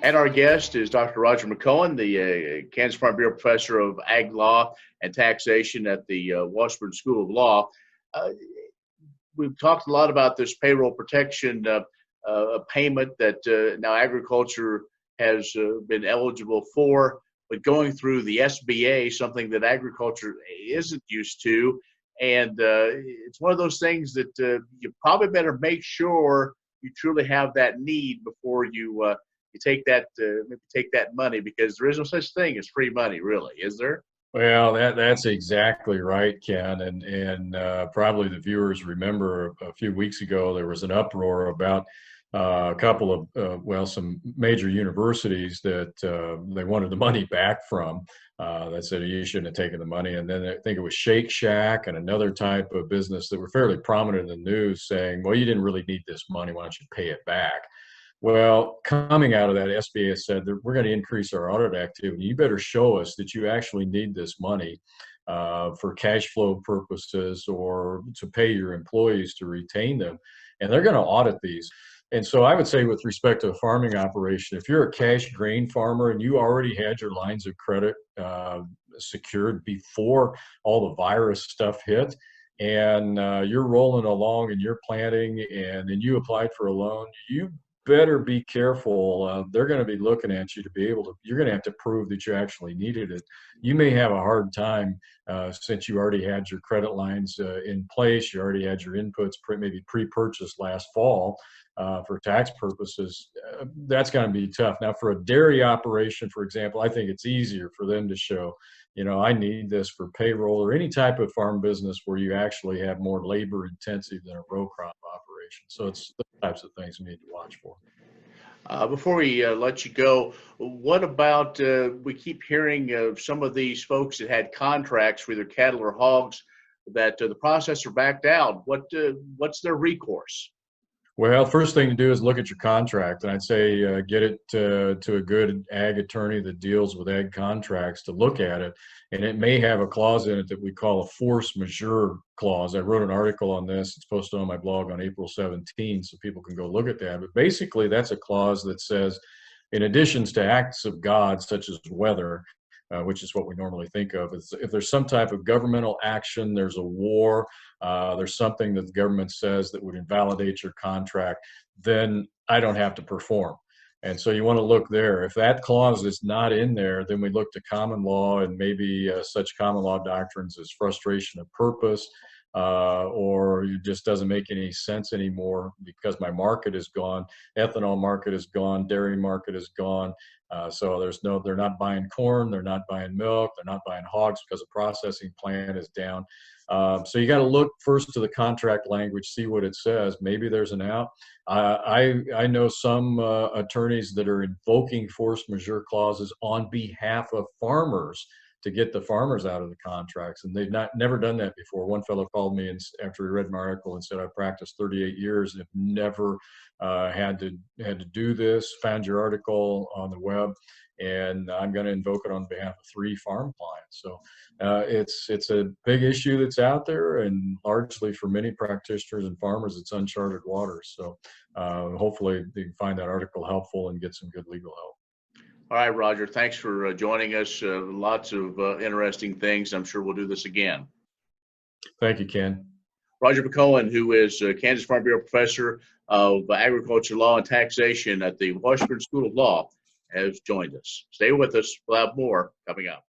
And our guest is Dr. Roger McEowen, the Kansas Farm Bureau Professor of Ag Law and Taxation at the Washburn School of Law. Uh, we've talked a lot about this payroll protection payment that now agriculture has been eligible for, but going through the SBA, something that agriculture isn't used to. And it's one of those things that you probably better make sure you truly have that need before you take that maybe take that money, because there is no such thing as free money, really, is there? Well, that's exactly right, Ken, and probably the viewers remember a few weeks ago there was an uproar about a couple of some major universities that they wanted the money back from. That said you shouldn't have taken the money, and then I think it was Shake Shack and another type of business that were fairly prominent in the news saying, "Well, you didn't really need this money. Why don't you pay it back?" Well, coming out of that, SBA said that we're going to increase our audit activity. You better show us that you actually need this money for cash flow purposes or to pay your employees to retain them. And they're going to audit these. And so I would say with respect to a farming operation, if you're a cash grain farmer and you already had your lines of credit secured before all the virus stuff hit, and you're rolling along and you're planting and then you applied for a loan, you better be careful. They're going to be looking at you to be able to, you're going to have to prove that you actually needed it. You may have a hard time since you already had your credit lines in place, you already had your inputs maybe pre-purchased last fall for tax purposes. That's going to be tough. Now for a dairy operation, for example, I think it's easier for them to show, I need this for payroll or any type of farm business where you actually have more labor intensive than a row crop operation. So it's the types of things we need to watch for. Before we let you go, what about we keep hearing of some of these folks that had contracts for either cattle or hogs that the processor backed out. What's their recourse? Well, first thing to do is look at your contract, and I'd say get it to a good ag attorney that deals with ag contracts to look at it, and it may have a clause in it that we call a force majeure clause. I wrote an article on this. It's posted on my blog on April 17th, so people can go look at that. But basically, that's a clause that says, in addition to acts of God, such as weather, which is what we normally think of. If there's some type of governmental action, there's a war, there's something that the government says that would invalidate your contract, then I don't have to perform. And so you want to look there. If that clause is not in there, then we look to common law and maybe such common law doctrines as frustration of purpose, or it just doesn't make any sense anymore because my market is gone, ethanol market is gone, dairy market is gone. So they're not buying corn, they're not buying milk, they're not buying hogs because the processing plant is down. So you got to look first to the contract language, see what it says. Maybe there's an out. I know some attorneys that are invoking force majeure clauses on behalf of farmers to get the farmers out of the contracts, and they've never done that before. One fellow called me and after he read my article and said, "I've practiced 38 years and have never had to do this. Found your article on the web, and I'm going to invoke it on behalf of 3 farm clients." So it's a big issue that's out there, and largely for many practitioners and farmers, it's uncharted waters. So hopefully they can find that article helpful and get some good legal help. All right, Roger, thanks for joining us. Lots of interesting things. I'm sure we'll do this again. Thank you, Ken. Roger McEowen, who is Kansas Farm Bureau Professor of Agriculture Law and Taxation at the Washburn School of Law, has joined us. Stay with us. We'll have more coming up.